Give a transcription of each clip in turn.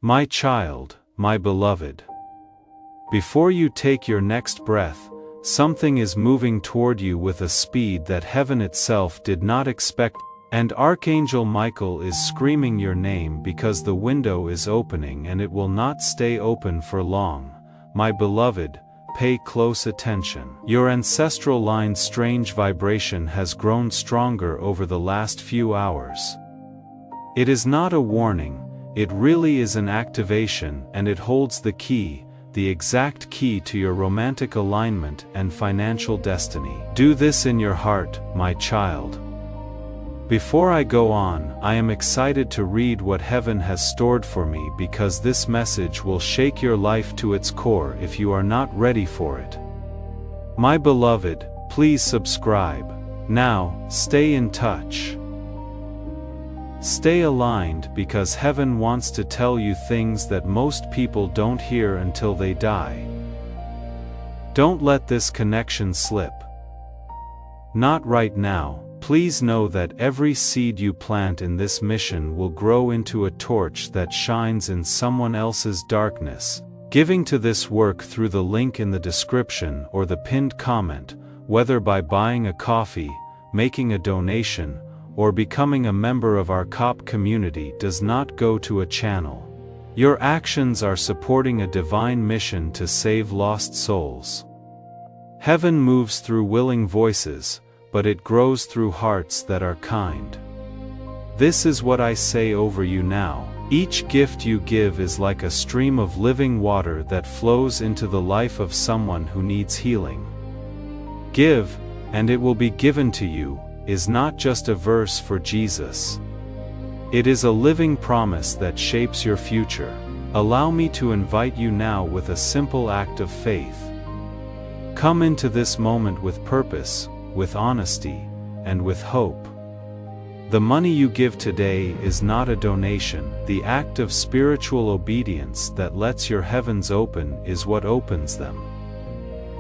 My child, my beloved. Before you take your next breath, something is moving toward you with a speed that heaven itself did not expect, and Archangel Michael is screaming your name because the window is opening and it will not stay open for long. My beloved, pay close attention. Your ancestral line's strange vibration has grown stronger over the last few hours. It is not a warning, it really is an activation, and it holds the key, the exact key to your romantic alignment and financial destiny. Do this in your heart, my child. Before I go on, I am excited to read what heaven has stored for me because this message will shake your life to its core if you are not ready for it. My beloved, please subscribe. Now, stay in touch. Stay aligned because heaven wants to tell you things that most people don't hear until they die. Don't let this connection slip. Not right now. Please know that every seed you plant in this mission will grow into a torch that shines in someone else's darkness. Giving to this work through the link in the description or the pinned comment, whether by buying a coffee, making a donation, or becoming a member of our COP community, does not go to a channel. Your actions are supporting a divine mission to save lost souls. Heaven moves through willing voices, but it grows through hearts that are kind. This is what I say over you now. Each gift you give is like a stream of living water that flows into the life of someone who needs healing. Give, and it will be given to you, is not just a verse for Jesus. It is a living promise that shapes your future. Allow me to invite you now with a simple act of faith. Come into this moment with purpose, with honesty, and with hope. The money you give today is not a donation. The act of spiritual obedience that lets your heavens open is what opens them.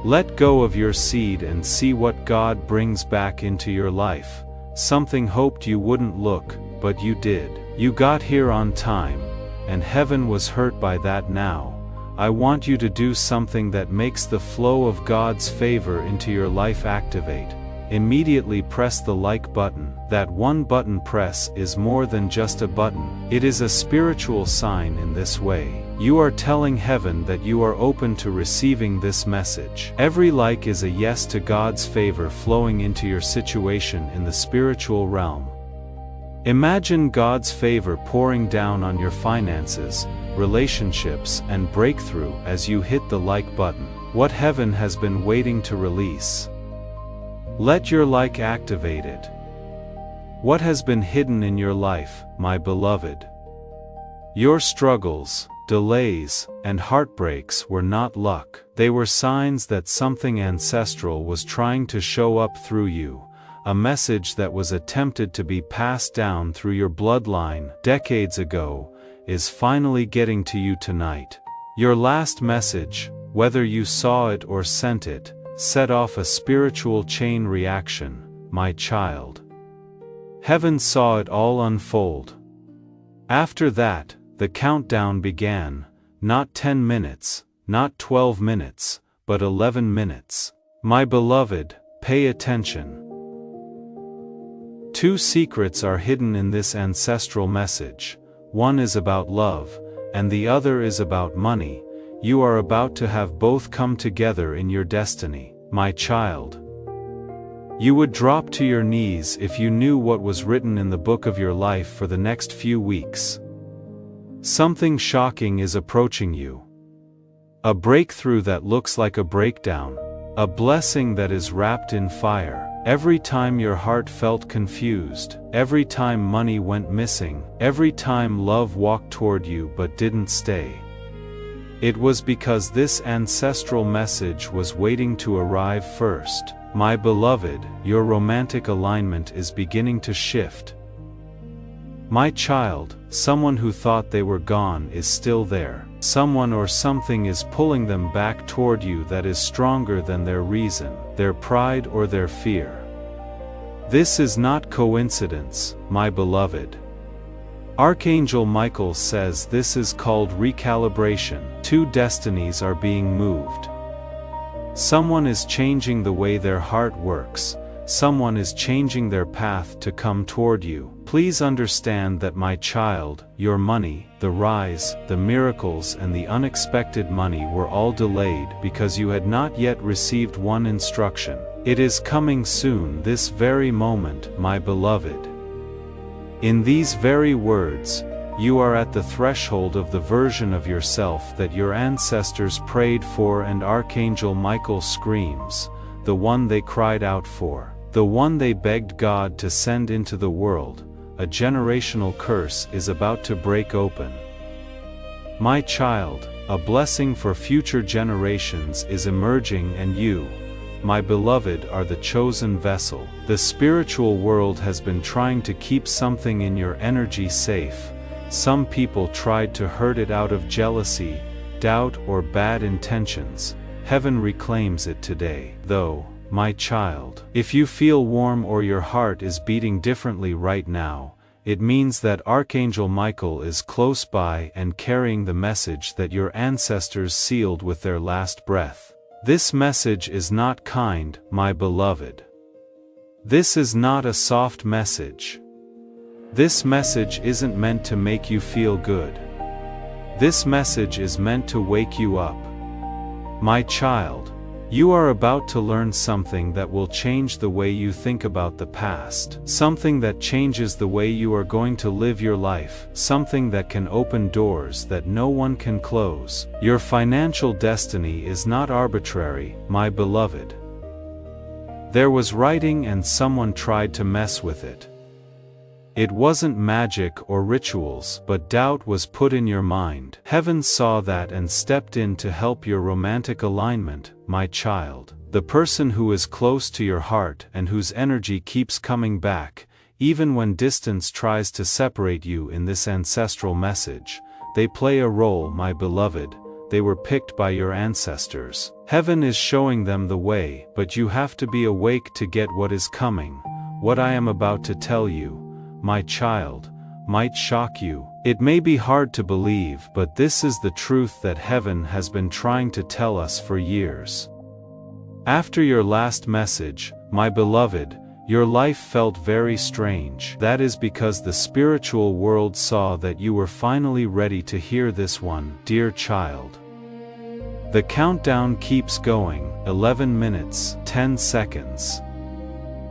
Let go of your seed and see what God brings back into your life. Something hoped you wouldn't look, but you did. You got here on time, and heaven was hurt by that. Now, I want you to do something that makes the flow of God's favor into your life activate. Immediately press the like button. That one button press is more than just a button. It is a spiritual sign. In this way, you are telling heaven that you are open to receiving this message. Every like is a yes to God's favor flowing into your situation in the spiritual realm. Imagine God's favor pouring down on your finances, relationships, and breakthrough as you hit the like button. What heaven has been waiting to release. Let your like activate it. What has been hidden in your life, my beloved? Your struggles, delays, and heartbreaks were not luck. They were signs that something ancestral was trying to show up through you. A message that was attempted to be passed down through your bloodline decades ago is finally getting to you tonight. Your last message, whether you saw it or sent it, set off a spiritual chain reaction, my child. Heaven saw it all unfold. After that, the countdown began, not 10 minutes, not 12 minutes, but 11 minutes. My beloved, pay attention. Two secrets are hidden in this ancestral message. One is about love, and the other is about money. You are about to have both come together in your destiny, my child. You would drop to your knees if you knew what was written in the book of your life for the next few weeks. Something shocking is approaching you. A breakthrough that looks like a breakdown. A blessing that is wrapped in fire. Every time your heart felt confused, every time money went missing, every time love walked toward you but didn't stay. It was because this ancestral message was waiting to arrive first. My beloved, your romantic alignment is beginning to shift. My child, someone who thought they were gone is still there. Someone or something is pulling them back toward you that is stronger than their reason, their pride, or their fear. This is not coincidence, my beloved. Archangel Michael says this is called recalibration. Two destinies are being moved. Someone is changing the way their heart works. Someone is changing their path to come toward you. Please understand that, my child, your money, the rise, the miracles and the unexpected money were all delayed because you had not yet received one instruction. It is coming soon, this very moment, my beloved. In these very words, you are at the threshold of the version of yourself that your ancestors prayed for, and Archangel Michael screams, the one they cried out for, the one they begged God to send into the world. A generational curse is about to break open. My child, a blessing for future generations is emerging, and you, my beloved, are the chosen vessel. The spiritual world has been trying to keep something in your energy safe. Some people tried to hurt it out of jealousy, doubt or bad intentions. Heaven reclaims it today. Though, my child, if you feel warm or your heart is beating differently right now, it means that Archangel Michael is close by and carrying the message that your ancestors sealed with their last breath. This message is not kind, my beloved. This is not a soft message. This message isn't meant to make you feel good. This message is meant to wake you up. My child, you are about to learn something that will change the way you think about the past, something that changes the way you are going to live your life, something that can open doors that no one can close. Your financial destiny is not arbitrary, my beloved. There was writing and someone tried to mess with it. It wasn't magic or rituals, but doubt was put in your mind. Heaven saw that and stepped in to help your romantic alignment, my child. The person who is close to your heart and whose energy keeps coming back, even when distance tries to separate you in this ancestral message. They play a role, my beloved. They were picked by your ancestors. Heaven is showing them the way, but you have to be awake to get what is coming. What I am about to tell you, my child, might shock you. It may be hard to believe, but this is the truth that heaven has been trying to tell us for years. After your last message, my beloved, your life felt very strange. That is because the spiritual world saw that you were finally ready to hear this one, dear child. The countdown keeps going. 11 minutes, 10 seconds.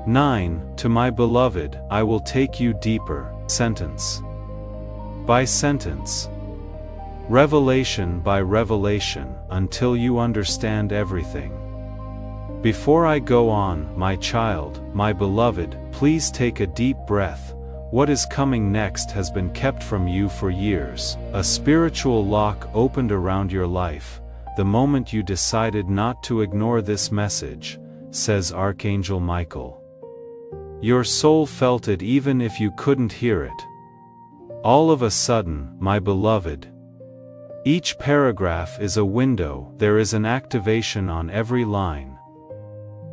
9. To my beloved, I will take you deeper, sentence by sentence, revelation by revelation, until you understand everything. Before I go on, my child, my beloved, please take a deep breath. What is coming next has been kept from you for years. A spiritual lock opened around your life, the moment you decided not to ignore this message, says Archangel Michael. Your soul felt it even if you couldn't hear it. All of a sudden, my beloved. Each paragraph is a window, there is an activation on every line.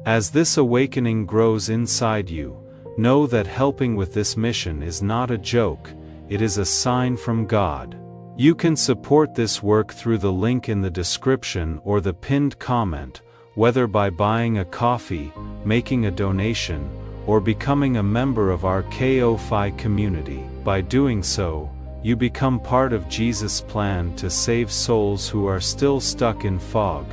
As this awakening grows inside you, know that helping with this mission is not a joke, it is a sign from God. You can support this work through the link in the description or the pinned comment, whether by buying a coffee, making a donation, or becoming a member of our KO-Fi community. By doing so, you become part of Jesus' plan to save souls who are still stuck in fog.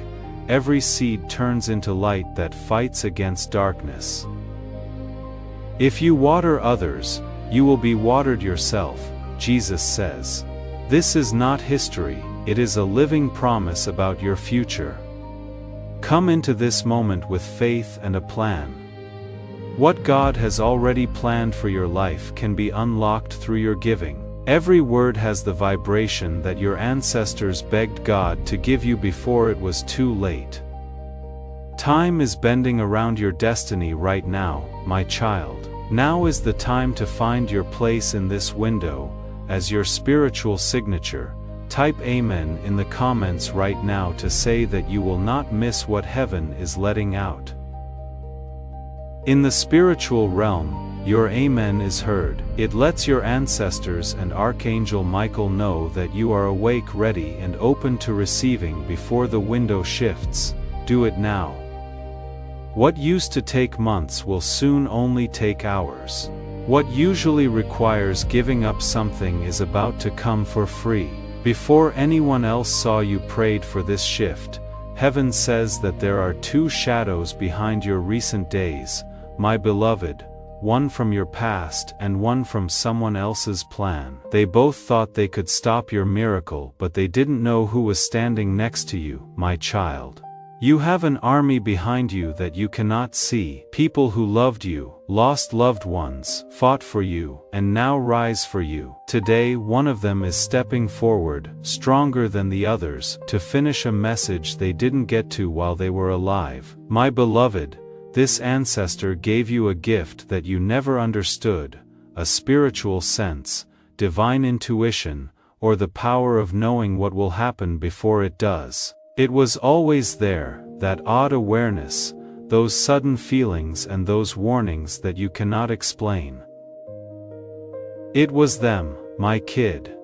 Every seed turns into light that fights against darkness. If you water others, you will be watered yourself, Jesus says. This is not history, it is a living promise about your future. Come into this moment with faith and a plan. What God has already planned for your life can be unlocked through your giving. Every word has the vibration that your ancestors begged God to give you before it was too late. Time is bending around your destiny right now, my child. Now is the time to find your place in this window, as your spiritual signature. Type Amen in the comments right now to say that you will not miss what heaven is letting out. In the spiritual realm, your amen is heard. It lets your ancestors and Archangel Michael know that you are awake, ready, and open to receiving before the window shifts. Do it now. What used to take months will soon only take hours. What usually requires giving up something is about to come for free. Before anyone else saw, you prayed for this shift. Heaven says that there are two shadows behind your recent days, my beloved, one from your past and one from someone else's plan. They both thought they could stop your miracle, but they didn't know who was standing next to you, my child. You have an army behind you that you cannot see, people who loved you, lost loved ones, fought for you, and now rise for you. Today one of them is stepping forward, stronger than the others, to finish a message they didn't get to while they were alive. My beloved, this ancestor gave you a gift that you never understood, a spiritual sense, divine intuition, or the power of knowing what will happen before it does. It was always there, that odd awareness, those sudden feelings and those warnings that you cannot explain. It was them, my kid.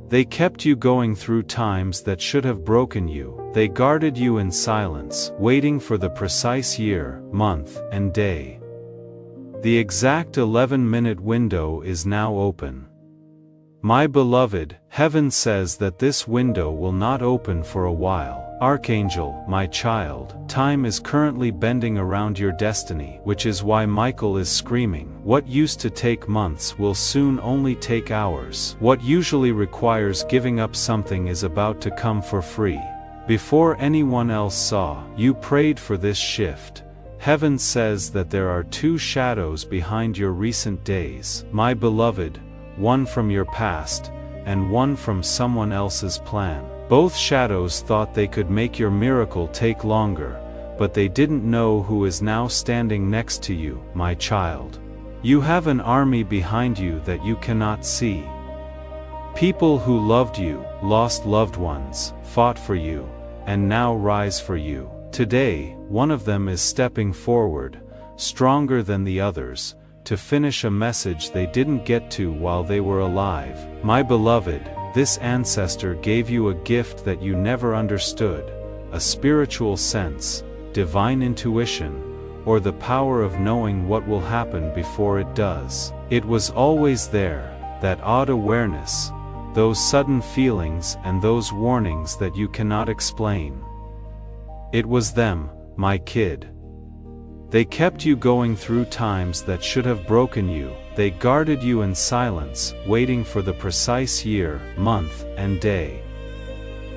They kept you going through times that should have broken you. They guarded you in silence, waiting for the precise year, month, and day. The exact 11-minute window is now open. My beloved, heaven says that this window will not open for a while. Archangel, my child, time is currently bending around your destiny, which is why Michael is screaming. What used to take months will soon only take hours. What usually requires giving up something is about to come for free. Before anyone else saw, you prayed for this shift. Heaven says that there are two shadows behind your recent days, my beloved, one from your past, and one from someone else's plan. Both shadows thought they could make your miracle take longer, but they didn't know who is now standing next to you, my child. You have an army behind you that you cannot see. People who loved you, lost loved ones, fought for you, and now rise for you. Today, one of them is stepping forward, stronger than the others, to finish a message they didn't get to while they were alive. My beloved, this ancestor gave you a gift that you never understood, a spiritual sense, divine intuition, or the power of knowing what will happen before it does. It was always there, that odd awareness, those sudden feelings and those warnings that you cannot explain. It was them, my kid. They kept you going through times that should have broken you. They guarded you in silence, waiting for the precise year, month, and day.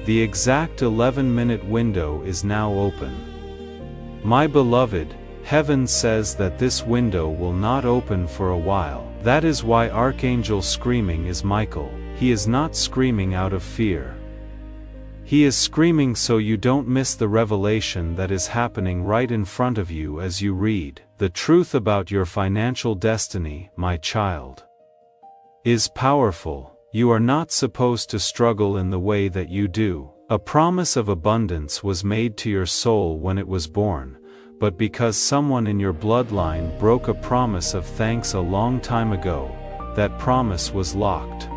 The exact 11-minute window is now open. My beloved, heaven says that this window will not open for a while. That is why Archangel screaming is Michael. He is not screaming out of fear. He is screaming so you don't miss the revelation that is happening right in front of you as you read. The truth about your financial destiny, my child, is powerful. You are not supposed to struggle in the way that you do. A promise of abundance was made to your soul when it was born, but because someone in your bloodline broke a promise of thanks a long time ago, that promise was locked.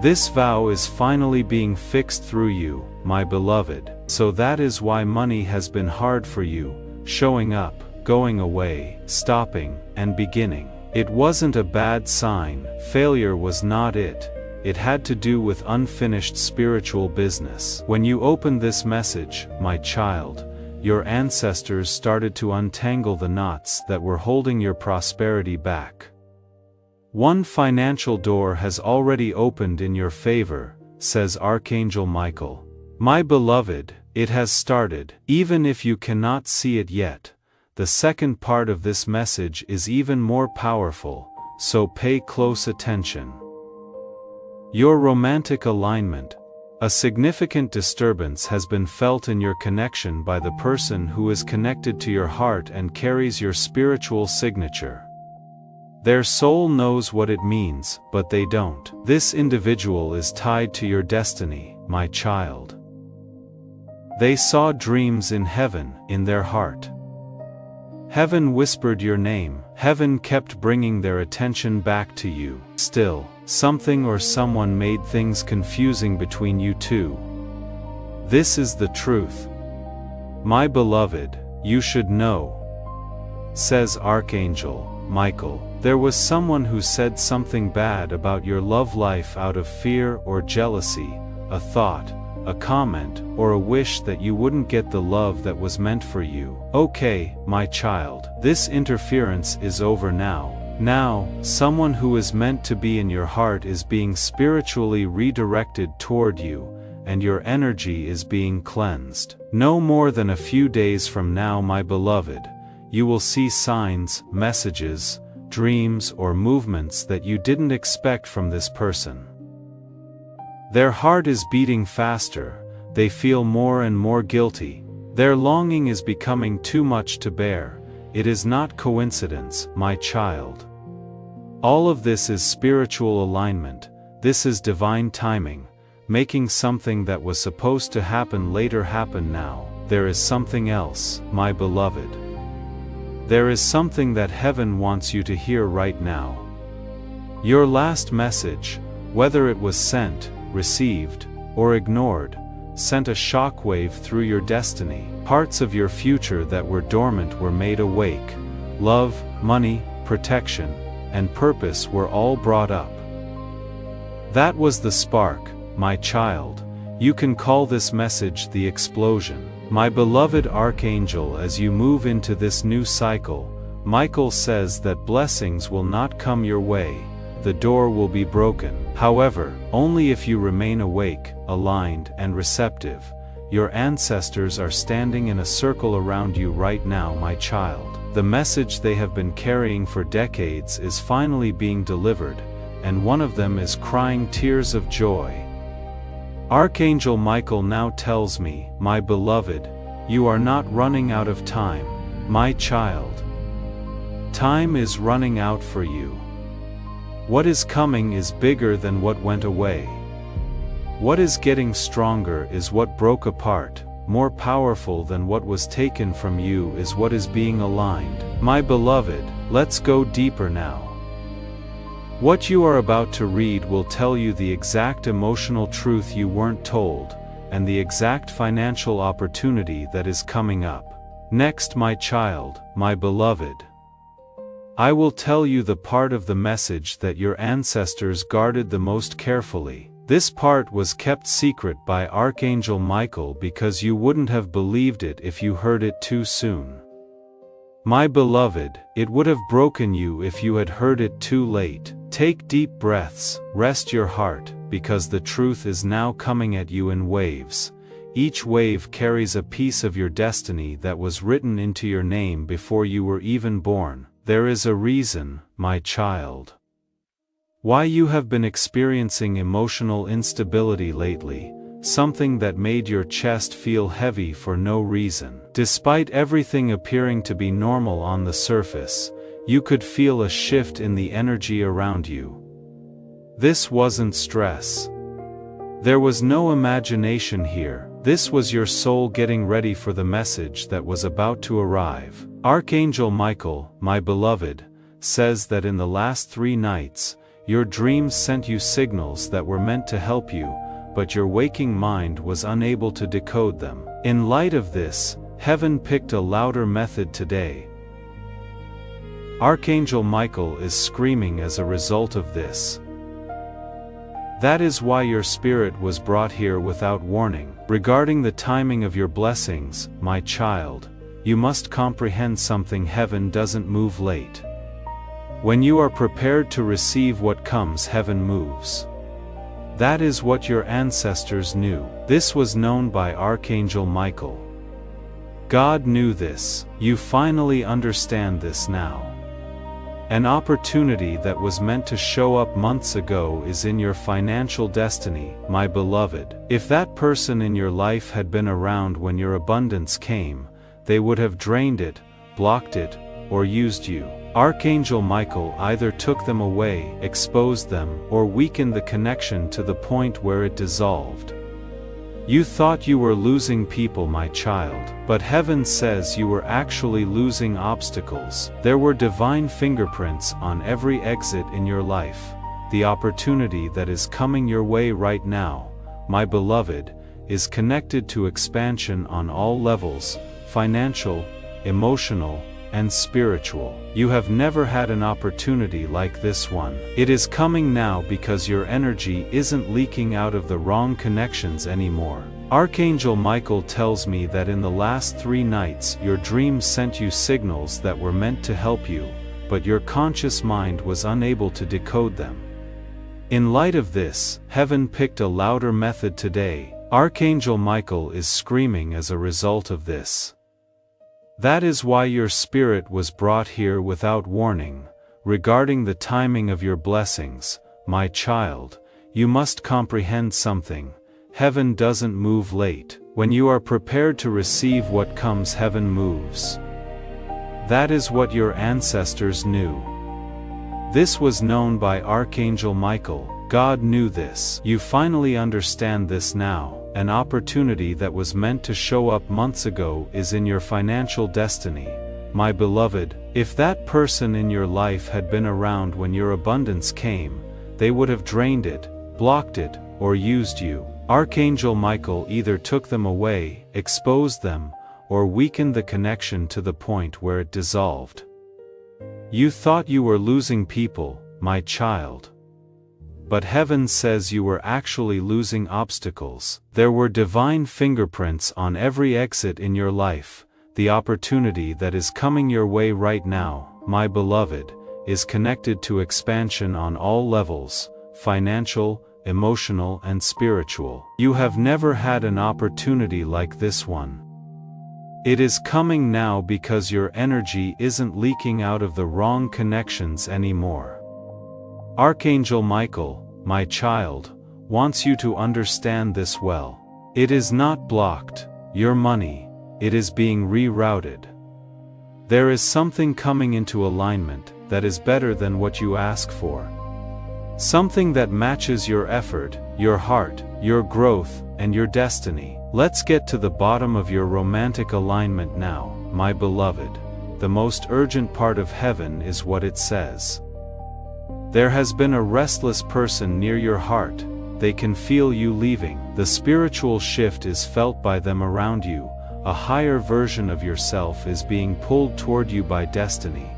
This vow is finally being fixed through you, my beloved. So that is why money has been hard for you, showing up, going away, stopping, and beginning. It wasn't a bad sign, failure was not it. It had to do with unfinished spiritual business. When you opened this message, my child, your ancestors started to untangle the knots that were holding your prosperity back. One financial door has already opened in your favor, says Archangel Michael. My beloved, it has started. Even if you cannot see it yet, the second part of this message is even more powerful, so pay close attention. Your romantic alignment. A significant disturbance has been felt in your connection by the person who is connected to your heart and carries your spiritual signature. Their soul knows what it means, but they don't. This individual is tied to your destiny, my child. They saw dreams in heaven, in their heart. Heaven whispered your name. Heaven kept bringing their attention back to you. Still, something or someone made things confusing between you two. This is the truth. My beloved, you should know, says Archangel Michael. There was someone who said something bad about your love life out of fear or jealousy, a thought, a comment, or a wish that you wouldn't get the love that was meant for you. Okay, my child, this interference is over now. Now, someone who is meant to be in your heart is being spiritually redirected toward you, and your energy is being cleansed. No more than a few days from now, my beloved, you will see signs, messages, dreams, or movements that you didn't expect from this person. Their heart is beating faster, they feel more and more guilty. Their longing is becoming too much to bear. It is not coincidence, my child. All of this is spiritual alignment. This is divine timing, making something that was supposed to happen later happen now. There is something else, my beloved. There is something that heaven wants you to hear right now. Your last message, whether it was sent, received, or ignored, sent a shockwave through your destiny. Parts of your future that were dormant were made awake. Love, money, protection, and purpose were all brought up. That was the spark, my child. You can call this message the explosion. My beloved Archangel, as you move into this new cycle, Michael says that blessings will not come your way. The door will be broken. However, only if you remain awake, aligned, and receptive. Your ancestors are standing in a circle around you right now, my child. The message they have been carrying for decades is finally being delivered, and one of them is crying tears of joy. Archangel Michael now tells me, my beloved, you are not running out of time, my child. Time is running out for you. What is coming is bigger than what went away. What is getting stronger is what broke apart. More powerful than what was taken from you is what is being aligned. My beloved, let's go deeper now. What you are about to read will tell you the exact emotional truth you weren't told, and the exact financial opportunity that is coming up. Next, my child, my beloved, I will tell you the part of the message that your ancestors guarded the most carefully. This part was kept secret by Archangel Michael because you wouldn't have believed it if you heard it too soon. My beloved, it would have broken you if you had heard it too late. Take deep breaths, rest your heart, because the truth is now coming at you in waves. Each wave carries a piece of your destiny that was written into your name before you were even born. There is a reason, my child, why you have been experiencing emotional instability lately, something that made your chest feel heavy for no reason. Despite everything appearing to be normal on the surface, you could feel a shift in the energy around you. This wasn't stress. There was no imagination here. This was your soul getting ready for the message that was about to arrive. Archangel Michael, my beloved, says that in the last 3 nights, your dreams sent you signals that were meant to help you, but your waking mind was unable to decode them. In light of this, heaven picked a louder method today. Archangel Michael is screaming as a result of this. That is why your spirit was brought here without warning. Regarding the timing of your blessings, my child, you must comprehend something: heaven doesn't move late. When you are prepared to receive what comes, heaven moves. That is what your ancestors knew. This was known by Archangel Michael. God knew this. You finally understand this now. An opportunity that was meant to show up months ago is in your financial destiny, my beloved. If that person in your life had been around when your abundance came, they would have drained it, blocked it, or used you. Archangel Michael either took them away, exposed them, or weakened the connection to the point where it dissolved. You thought you were losing people, my child, but heaven says you were actually losing obstacles. There were divine fingerprints on every exit in your life. The opportunity that is coming your way right now, my beloved, is connected to expansion on all levels, financial, emotional, and spiritual. You have never had an opportunity like this one. It is coming now because your energy isn't leaking out of the wrong connections anymore. Archangel Michael tells me that in the last 3 nights your dreams sent you signals that were meant to help you, but your conscious mind was unable to decode them. In light of this, heaven picked a louder method today. Archangel Michael is screaming as a result of this. That is why your spirit was brought here without warning. Regarding the timing of your blessings, my child, you must comprehend something. Heaven doesn't move late. When you are prepared to receive what comes, heaven moves. That is what your ancestors knew. This was known by Archangel Michael. God knew this. You finally understand this now. An opportunity that was meant to show up months ago is in your financial destiny. My beloved, if that person in your life had been around when your abundance came, they would have drained it, blocked it, or used you. Archangel Michael either took them away, exposed them, or weakened the connection to the point where it dissolved. You thought you were losing people, my child. But heaven says you were actually losing obstacles. There were divine fingerprints on every exit in your life. The opportunity that is coming your way right now, my beloved, is connected to expansion on all levels, financial, emotional, and spiritual. You have never had an opportunity like this one. It is coming now because your energy isn't leaking out of the wrong connections anymore. Archangel Michael, my child, wants you to understand this well. It is not blocked, your money, it is being rerouted. There is something coming into alignment that is better than what you ask for. Something that matches your effort, your heart, your growth, and your destiny. Let's get to the bottom of your romantic alignment now, my beloved. The most urgent part of heaven is what it says. There has been a restless person near your heart. They can feel you leaving. The spiritual shift is felt by them around you. A higher version of yourself is being pulled toward you by destiny.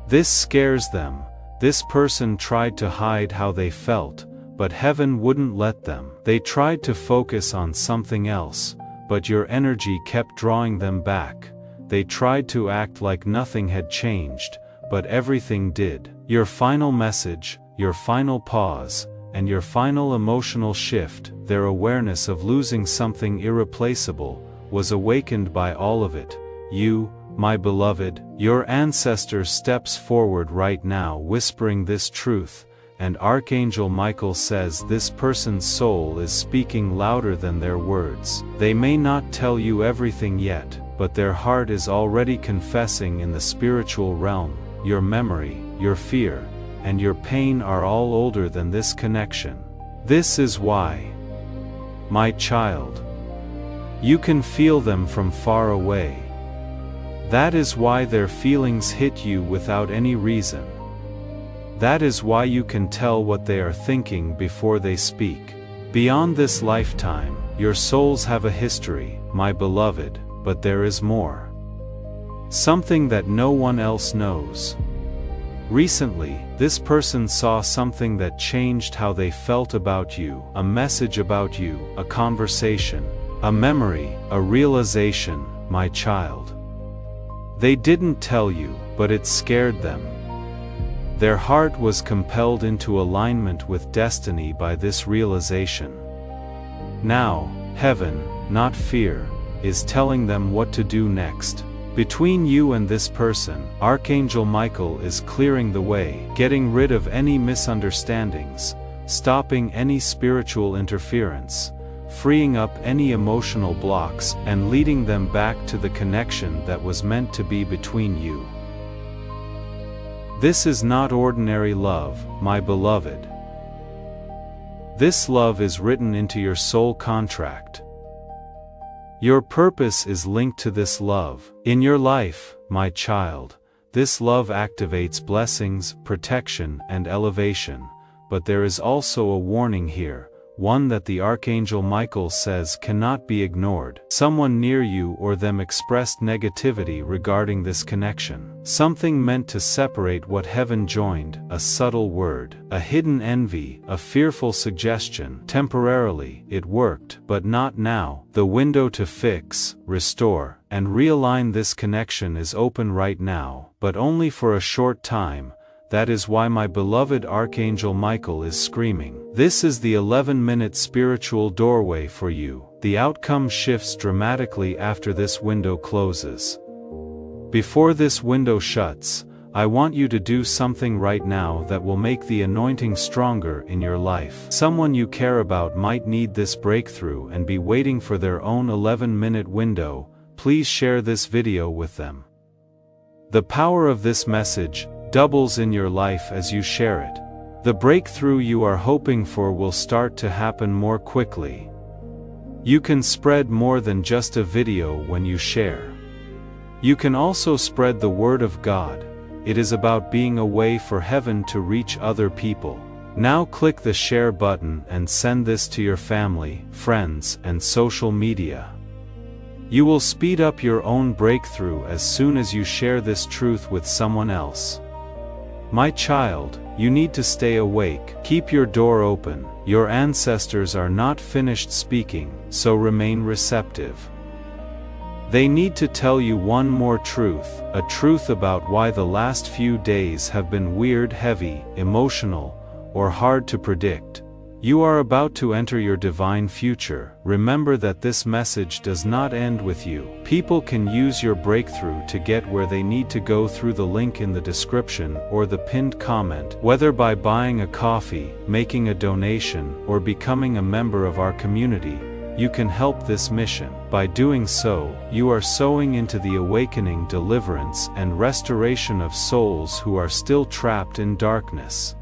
This scares them. This person tried to hide how they felt, but heaven wouldn't let them. They tried to focus on something else, but your energy kept drawing them back. They tried to act like nothing had changed, but everything did. Your final message, your final pause, and your final emotional shift, their awareness of losing something irreplaceable, was awakened by all of it. You, my beloved, your ancestor steps forward right now whispering this truth, and Archangel Michael says this person's soul is speaking louder than their words. They may not tell you everything yet, but their heart is already confessing in the spiritual realm. Your memory, your fear, and your pain are all older than this connection. This is why, my child, you can feel them from far away. That is why their feelings hit you without any reason. That is why you can tell what they are thinking before they speak. Beyond this lifetime, your souls have a history, my beloved, but there is more. Something that no one else knows. Recently, this person saw something that changed how they felt about you, a message about you, a conversation, a memory, a realization, my child. They didn't tell you, but it scared them. Their heart was compelled into alignment with destiny by this realization. Now, heaven, not fear, is telling them what to do next. Between you and this person, Archangel Michael is clearing the way, getting rid of any misunderstandings, stopping any spiritual interference, freeing up any emotional blocks, and leading them back to the connection that was meant to be between you. This is not ordinary love, my beloved. This love is written into your soul contract. Your purpose is linked to this love. In your life, my child, this love activates blessings, protection, and elevation, but there is also a warning here, one that the Archangel Michael says cannot be ignored. Someone near you or them expressed negativity regarding this connection. Something meant to separate what heaven joined, a subtle word, a hidden envy, a fearful suggestion. Temporarily, it worked, but not now. The window to fix, restore, and realign this connection is open right now, but only for a short time. That is why my beloved Archangel Michael is screaming. This is the 11-minute spiritual doorway for you. The outcome shifts dramatically after this window closes. Before this window shuts, I want you to do something right now that will make the anointing stronger in your life. Someone you care about might need this breakthrough and be waiting for their own 11-minute window. Please share this video with them. The power of this message doubles in your life as you share it. The breakthrough you are hoping for will start to happen more quickly. You can spread more than just a video when you share. You can also spread the word of God. It is about being a way for heaven to reach other people. Now click the share button and send this to your family, friends, and social media. You will speed up your own breakthrough as soon as you share this truth with someone else. My child, you need to stay awake. Keep your door open. Your ancestors are not finished speaking, so remain receptive. They need to tell you one more truth, a truth about why the last few days have been weird, heavy, emotional, or hard to predict. You are about to enter your divine future. Remember that this message does not end with you. People can use your breakthrough to get where they need to go through the link in the description or the pinned comment. Whether by buying a coffee, making a donation, or becoming a member of our community, you can help this mission. By doing so, you are sowing into the awakening, deliverance, and restoration of souls who are still trapped in darkness.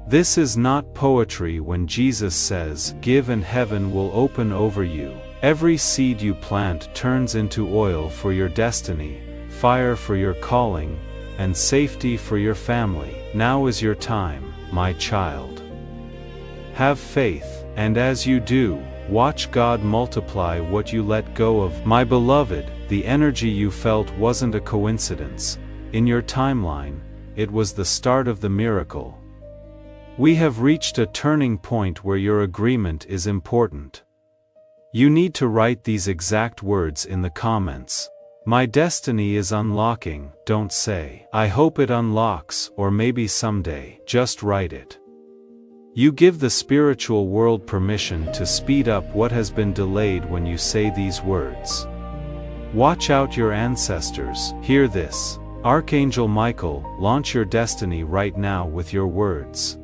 This is not poetry when Jesus says, "Give and heaven will open over you." Every seed you plant turns into oil for your destiny, fire for your calling, and safety for your family. Now is your time, my child. Have faith, and as you do, watch God multiply what you let go of. My beloved, the energy you felt wasn't a coincidence. In your timeline, it was the start of the miracle. We have reached a turning point where your agreement is important. You need to write these exact words in the comments. My destiny is unlocking. Don't say, "I hope it unlocks," or "maybe someday." Just write it. You give the spiritual world permission to speed up what has been delayed when you say these words. Watch out, your ancestors. Hear this. Archangel Michael, launch your destiny right now with your words.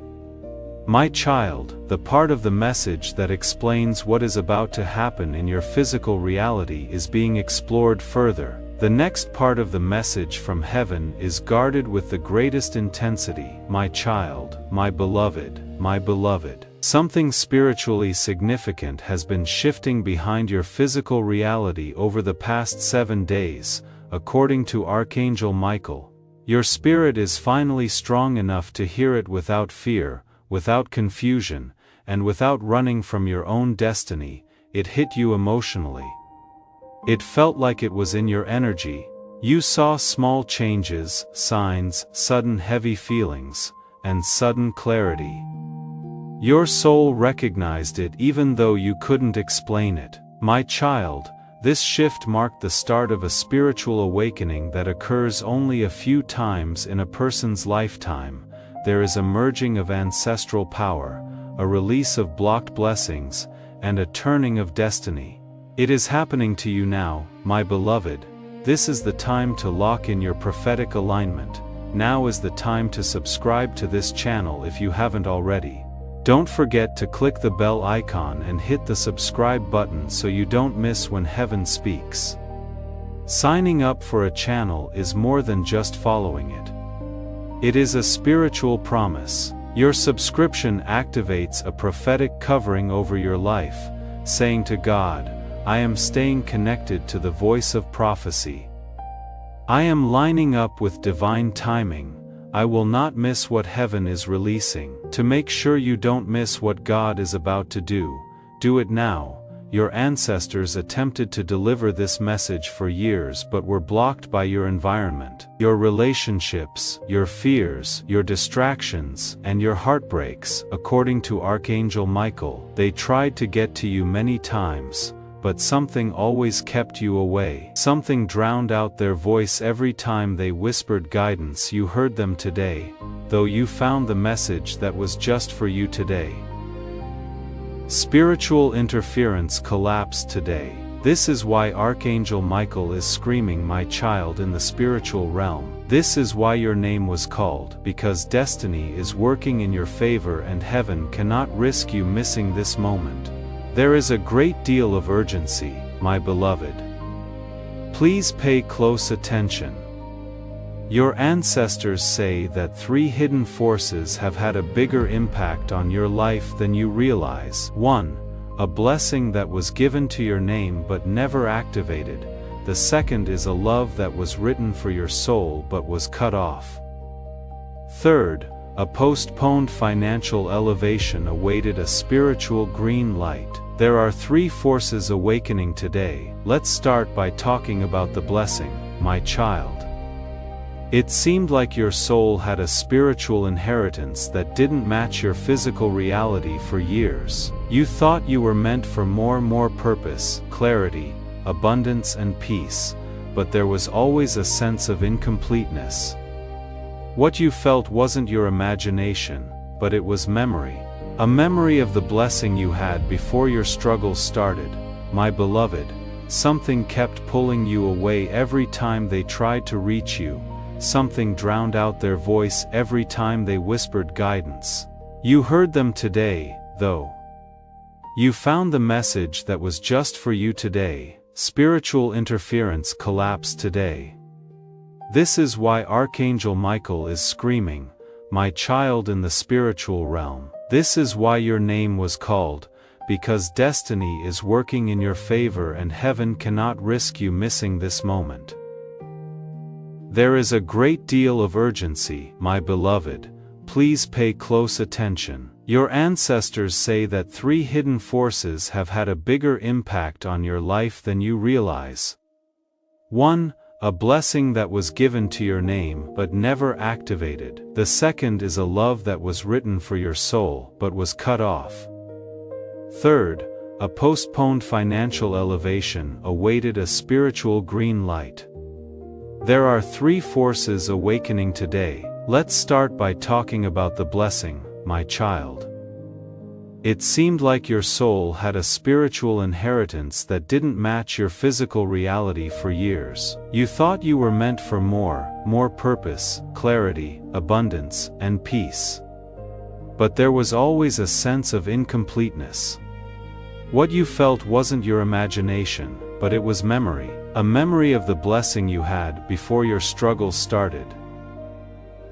My child, the part of the message that explains what is about to happen in your physical reality is being explored further. The next part of the message from heaven is guarded with the greatest intensity. My child, my beloved, my beloved. Something spiritually significant has been shifting behind your physical reality over the past 7 days, according to Archangel Michael. Your spirit is finally strong enough to hear it without fear, without confusion, and without running from your own destiny. It hit you emotionally. It felt like it was in your energy. You saw small changes, signs, sudden heavy feelings, and sudden clarity. Your soul recognized it even though you couldn't explain it. My child, this shift marked the start of a spiritual awakening that occurs only a few times in a person's lifetime. There is a merging of ancestral power, a release of blocked blessings, and a turning of destiny. It is happening to you now, my beloved. This is the time to lock in your prophetic alignment. Now is the time to subscribe to this channel if you haven't already. Don't forget to click the bell icon and hit the subscribe button so you don't miss when heaven speaks. Signing up for a channel is more than just following it. It is a spiritual promise. Your subscription activates a prophetic covering over your life, saying to God, I am staying connected to the voice of prophecy. I am lining up with divine timing. I will not miss what heaven is releasing. To make sure you don't miss what God is about to do it now. Your ancestors attempted to deliver this message for years but were blocked by your environment, your relationships, your fears, your distractions, and your heartbreaks. According to Archangel Michael, they tried to get to you many times, but something always kept you away. Something drowned out their voice every time they whispered guidance. You heard them today, though you found the message that was just for you today. Spiritual interference collapsed today. This is why Archangel Michael is screaming, my child, in the spiritual realm. This is why your name was called, because destiny is working in your favor and heaven cannot risk you missing this moment. There is a great deal of urgency, my beloved. Please pay close attention. Your ancestors say that 3 hidden forces have had a bigger impact on your life than you realize. 1. A blessing that was given to your name but never activated. The second is a love that was written for your soul but was cut off. Third, a postponed financial elevation awaited a spiritual green light. There are 3 forces awakening today. Let's start by talking about the blessing, my child. It seemed like your soul had a spiritual inheritance that didn't match your physical reality for years. You thought you were meant for more purpose, clarity, abundance and peace, but there was always a sense of incompleteness. What you felt wasn't your imagination, but it was memory. A memory of the blessing you had before your struggles started. My beloved, something kept pulling you away every time they tried to reach you. Something drowned out their voice every time they whispered guidance. You heard them today, though. You found the message that was just for you today. Spiritual interference collapsed today. This is why Archangel Michael is screaming, my child, in the spiritual realm. This is why your name was called, because destiny is working in your favor and heaven cannot risk you missing this moment. There is a great deal of urgency, my beloved. Please pay close attention. Your ancestors say that 3 hidden forces have had a bigger impact on your life than you realize. 1. A blessing that was given to your name but never activated. The second is a love that was written for your soul but was cut off. Third, a postponed financial elevation awaited a spiritual green light. There are 3 forces awakening today. Let's start by talking about the blessing, my child. It seemed like your soul had a spiritual inheritance that didn't match your physical reality for years. You thought you were meant for more purpose, clarity, abundance, and peace. But there was always a sense of incompleteness. What you felt wasn't your imagination, but it was memory. A memory of the blessing you had before your struggles started.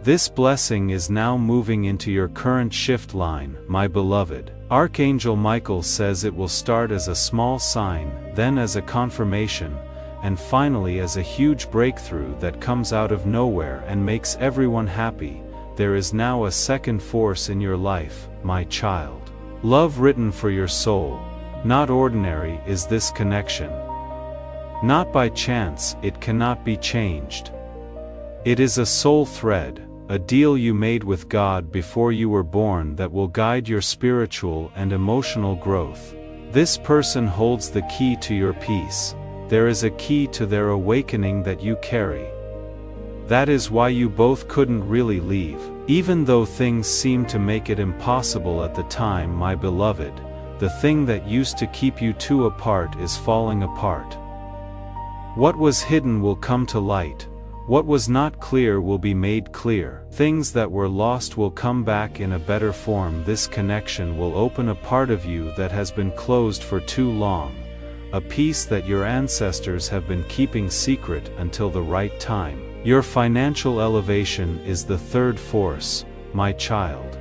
This blessing is now moving into your current shift line, my beloved. Archangel Michael says it will start as a small sign, then as a confirmation, and finally as a huge breakthrough that comes out of nowhere and makes everyone happy. There is now a second force in your life, my child. Love written for your soul. Not ordinary is this connection. Not by chance, it cannot be changed. It is a soul thread, a deal you made with God before you were born that will guide your spiritual and emotional growth. This person holds the key to your peace. There is a key to their awakening that you carry. That is why you both couldn't really leave, even though things seemed to make it impossible at the time, my beloved. The thing that used to keep you two apart is falling apart. What was hidden will come to light. What was not clear will be made clear. Things that were lost will come back in a better form. This connection will open a part of you that has been closed for too long. A piece that your ancestors have been keeping secret until the right time. Your financial elevation is the third force, my child.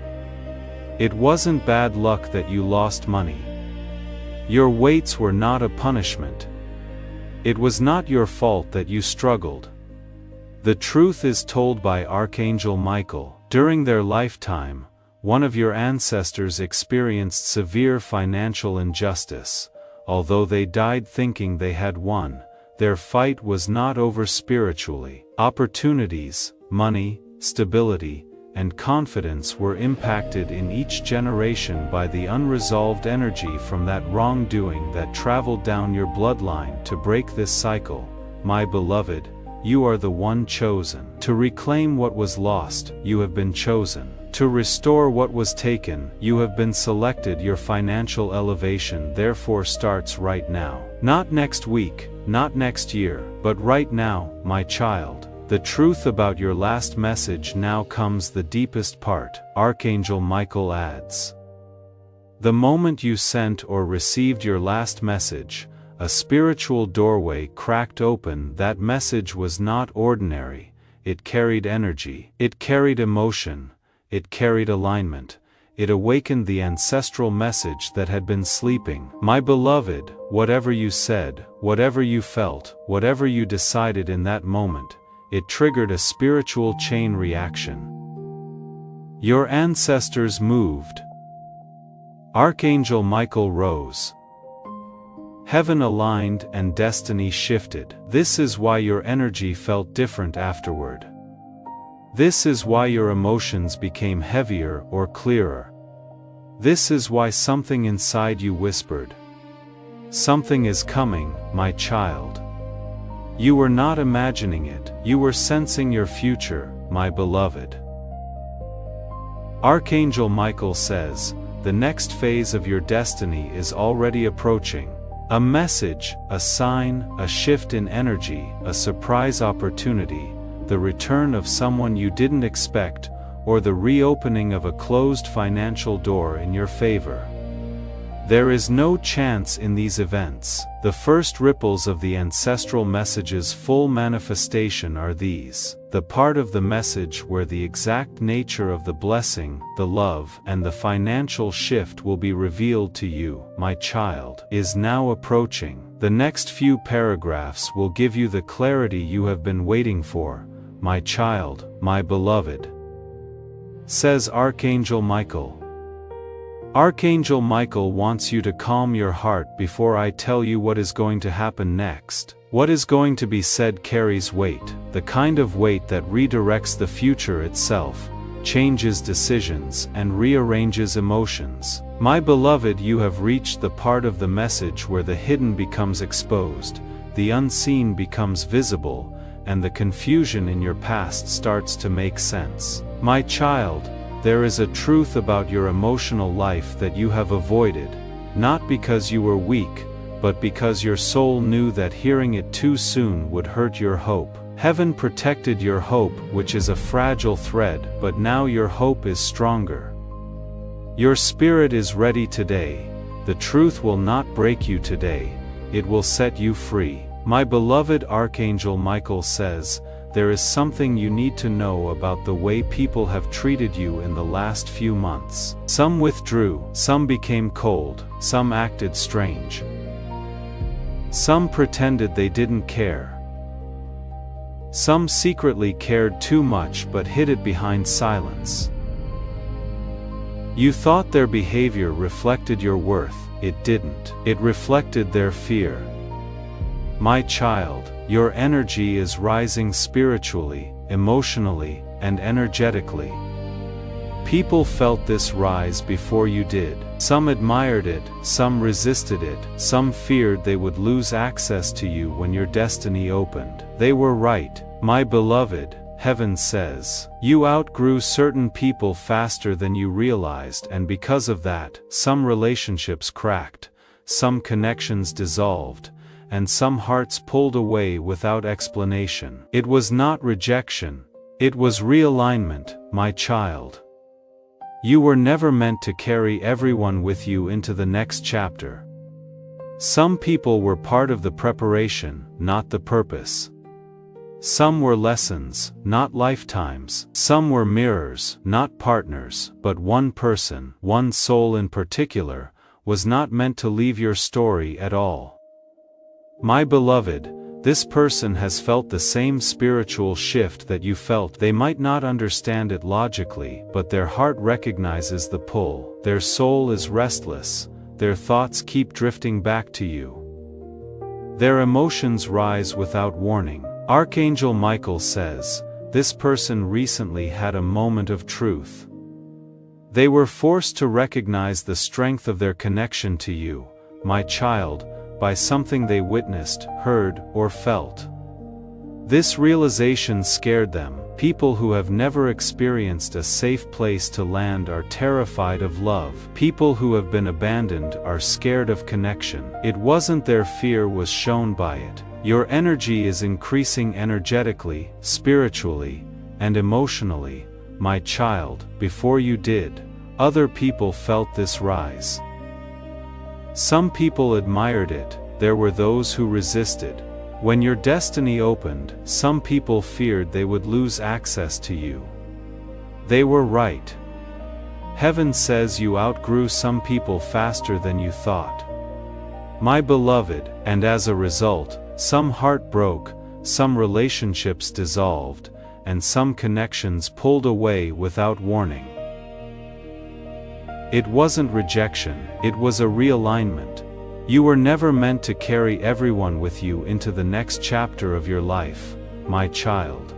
It wasn't bad luck that you lost money. Your weights were not a punishment. It was not your fault that you struggled. The truth is told by Archangel Michael. During their lifetime, one of your ancestors experienced severe financial injustice. Although they died thinking they had won, their fight was not over spiritually. Opportunities, money, stability, and confidence were impacted in each generation by the unresolved energy from that wrongdoing that traveled down your bloodline. To break this cycle, my beloved, you are the one chosen. To reclaim what was lost, you have been chosen. To restore what was taken, you have been selected. Your financial elevation therefore starts right now. Not next week, not next year, but right now, my child. The truth about your last message now comes the deepest part, Archangel Michael adds. The moment you sent or received your last message, a spiritual doorway cracked open. That message was not ordinary. It carried energy. It carried emotion. It carried alignment. It awakened the ancestral message that had been sleeping. My beloved, whatever you said, whatever you felt, whatever you decided in that moment, it triggered a spiritual chain reaction. Your ancestors moved. Archangel Michael rose. Heaven aligned and destiny shifted. This is why your energy felt different afterward. This is why your emotions became heavier or clearer. This is why something inside you whispered, "Something is coming, my child." You were not imagining it, you were sensing your future, my beloved. Archangel Michael says, the next phase of your destiny is already approaching. A message, a sign, a shift in energy, a surprise opportunity, the return of someone you didn't expect, or the reopening of a closed financial door in your favor. There is no chance in these events. The first ripples of the ancestral message's full manifestation are these. The part of the message where the exact nature of the blessing, the love, and the financial shift will be revealed to you, my child, is now approaching. The next few paragraphs will give you the clarity you have been waiting for, my child, my beloved. Says Archangel Michael. Archangel Michael wants you to calm your heart before I tell you what is going to happen next. What is going to be said carries weight, the kind of weight that redirects the future itself, changes decisions, and rearranges emotions. My beloved, you have reached the part of the message where the hidden becomes exposed, the unseen becomes visible, and the confusion in your past starts to make sense. My child, there is a truth about your emotional life that you have avoided, not because you were weak, but because your soul knew that hearing it too soon would hurt your hope. Heaven protected your hope, which is a fragile thread, but now your hope is stronger. Your spirit is ready today. The truth will not break you today, it will set you free. My beloved, Archangel Michael says, there is something you need to know about the way people have treated you in the last few months. Some withdrew, some became cold, some acted strange. Some pretended they didn't care. Some secretly cared too much but hid it behind silence. You thought their behavior reflected your worth, it didn't. It reflected their fear. My child, your energy is rising spiritually, emotionally, and energetically. People felt this rise before you did. Some admired it, some resisted it, some feared they would lose access to you when your destiny opened. They were right, my beloved. Heaven says, you outgrew certain people faster than you realized, and because of that, some relationships cracked, some connections dissolved, and some hearts pulled away without explanation. It was not rejection, it was realignment, my child. You were never meant to carry everyone with you into the next chapter. Some people were part of the preparation, not the purpose. Some were lessons, not lifetimes. Some were mirrors, not partners. But one person, one soul in particular, was not meant to leave your story at all. My beloved, this person has felt the same spiritual shift that you felt. They might not understand it logically, but their heart recognizes the pull. Their soul is restless. Their thoughts keep drifting back to you. Their emotions rise without warning. Archangel Michael says, this person recently had a moment of truth. They were forced to recognize the strength of their connection to you, my child, by something they witnessed, heard, or felt. This realization scared them. People who have never experienced a safe place to land are terrified of love. People who have been abandoned are scared of connection. It wasn't their fear was shown by it. Your energy is increasing energetically, spiritually, and emotionally, my child. Before you did, other people felt this rise. Some people admired it, there were those who resisted. When your destiny opened, some people feared they would lose access to you. They were right. Heaven says you outgrew some people faster than you thought. My beloved, and as a result, some heart broke, some relationships dissolved, and some connections pulled away without warning. It wasn't rejection, it was a realignment. You were never meant to carry everyone with you into the next chapter of your life, my child.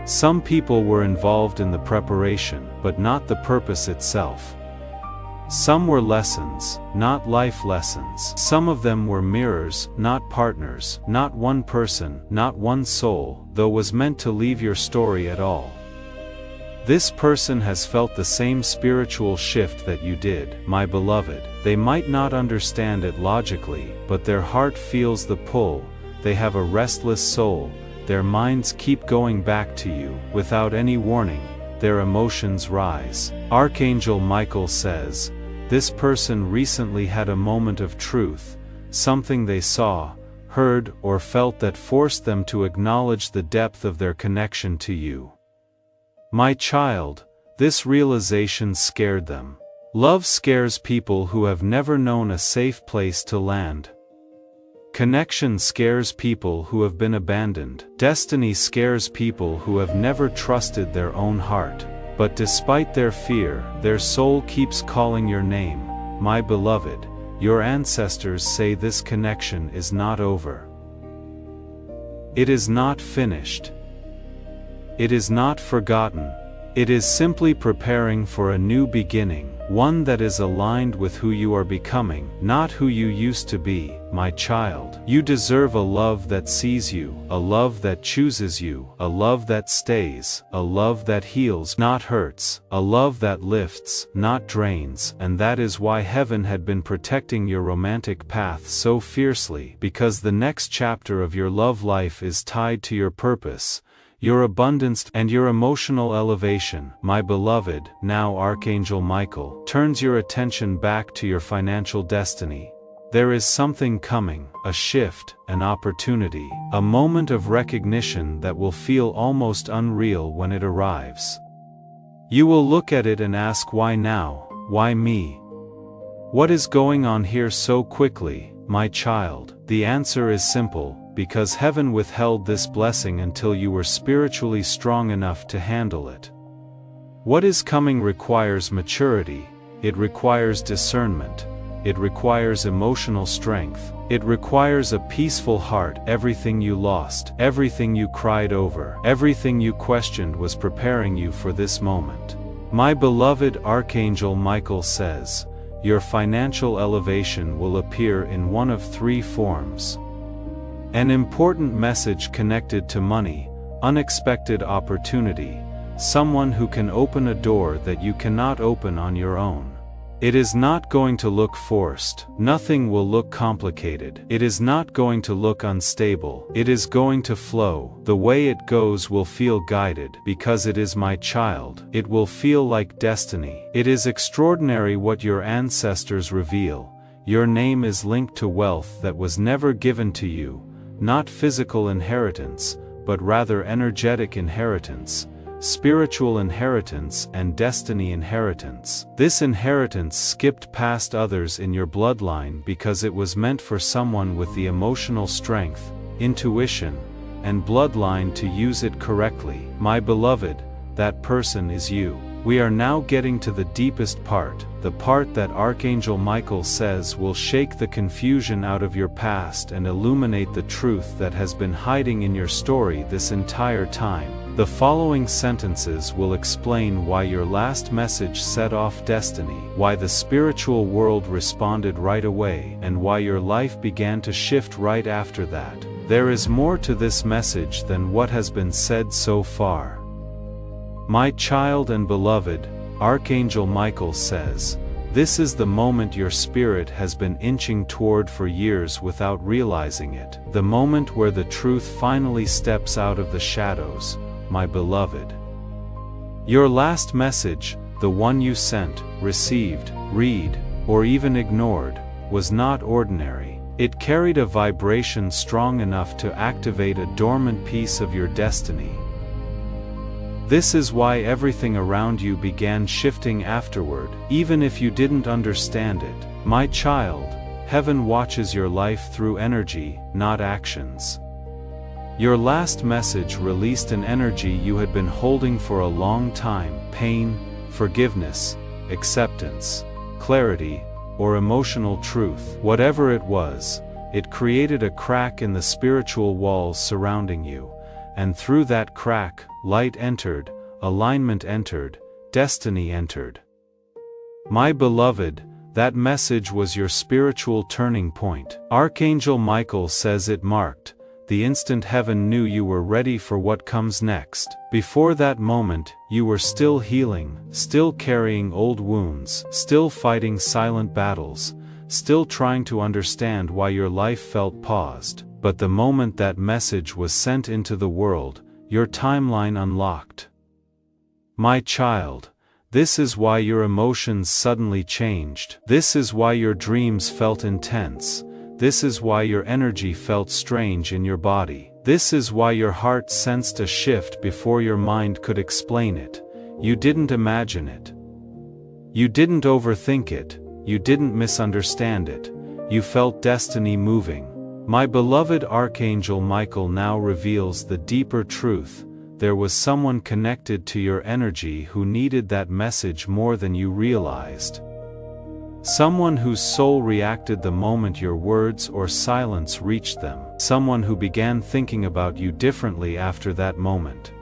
Some people were involved in the preparation, but not the purpose itself. Some were lessons, not life lessons. Some of them were mirrors, not partners. Not one person, not one soul, though was meant to leave your story at all. This person has felt the same spiritual shift that you did, my beloved. They might not understand it logically, but their heart feels the pull. They have a restless soul. Their minds keep going back to you. Without any warning, their emotions rise. Archangel Michael says, this person recently had a moment of truth, something they saw, heard, or felt that forced them to acknowledge the depth of their connection to you. My child, this realization scared them. Love scares people who have never known a safe place to land. Connection scares people who have been abandoned. Destiny scares people who have never trusted their own heart. But despite their fear, their soul keeps calling your name, my beloved. Your ancestors say this connection is not over. It is not finished. It is not forgotten. It is simply preparing for a new beginning, one that is aligned with who you are becoming, not who you used to be, my child. You deserve a love that sees you, a love that chooses you, a love that stays, a love that heals, not hurts, a love that lifts, not drains. And that is why heaven had been protecting your romantic path so fiercely, because the next chapter of your love life is tied to your purpose, your abundance, and your emotional elevation, my beloved. Now Archangel Michael turns your attention back to your financial destiny. There is something coming, a shift, an opportunity, a moment of recognition that will feel almost unreal when it arrives. You will look at it and ask, why now? Why me? What is going on here so quickly, my child? The answer is simple. Because heaven withheld this blessing until you were spiritually strong enough to handle it. What is coming requires maturity, it requires discernment, it requires emotional strength, it requires a peaceful heart. Everything you lost, everything you cried over, everything you questioned was preparing you for this moment. My beloved Archangel Michael says, your financial elevation will appear in one of three forms. An important message connected to money, unexpected opportunity, someone who can open a door that you cannot open on your own. It is not going to look forced. Nothing will look complicated. It is not going to look unstable. It is going to flow. The way it goes will feel guided. Because it is my child, it will feel like destiny. It is extraordinary what your ancestors reveal. Your name is linked to wealth that was never given to you. Not physical inheritance, but rather energetic inheritance, spiritual inheritance and destiny inheritance. This inheritance skipped past others in your bloodline because it was meant for someone with the emotional strength, intuition, and bloodline to use it correctly. My beloved, that person is you. We are now getting to the deepest part, the part that Archangel Michael says will shake the confusion out of your past and illuminate the truth that has been hiding in your story this entire time. The following sentences will explain why your last message set off destiny, why the spiritual world responded right away, and why your life began to shift right after that. There is more to this message than what has been said so far. My child and beloved, Archangel Michael says, this is the moment your spirit has been inching toward for years without realizing it. The moment where the truth finally steps out of the shadows, my beloved. Your last message, the one you sent, received, read, or even ignored, was not ordinary. It carried a vibration strong enough to activate a dormant piece of your destiny. This is why everything around you began shifting afterward, even if you didn't understand it. My child, heaven watches your life through energy, not actions. Your last message released an energy you had been holding for a long time: pain, forgiveness, acceptance, clarity, or emotional truth. Whatever it was, it created a crack in the spiritual walls surrounding you. And through that crack, light entered, alignment entered, destiny entered. My beloved, that message was your spiritual turning point. Archangel Michael says it marked the instant heaven knew you were ready for what comes next. Before that moment, you were still healing, still carrying old wounds, still fighting silent battles, still trying to understand why your life felt paused. But the moment that message was sent into the world, your timeline unlocked. My child, this is why your emotions suddenly changed. This is why your dreams felt intense. This is why your energy felt strange in your body. This is why your heart sensed a shift before your mind could explain it. You didn't imagine it. You didn't overthink it. You didn't misunderstand it. You felt destiny moving. My beloved Archangel Michael now reveals the deeper truth. There was someone connected to your energy who needed that message more than you realized. Someone whose soul reacted the moment your words or silence reached them. Someone who began thinking about you differently after that moment.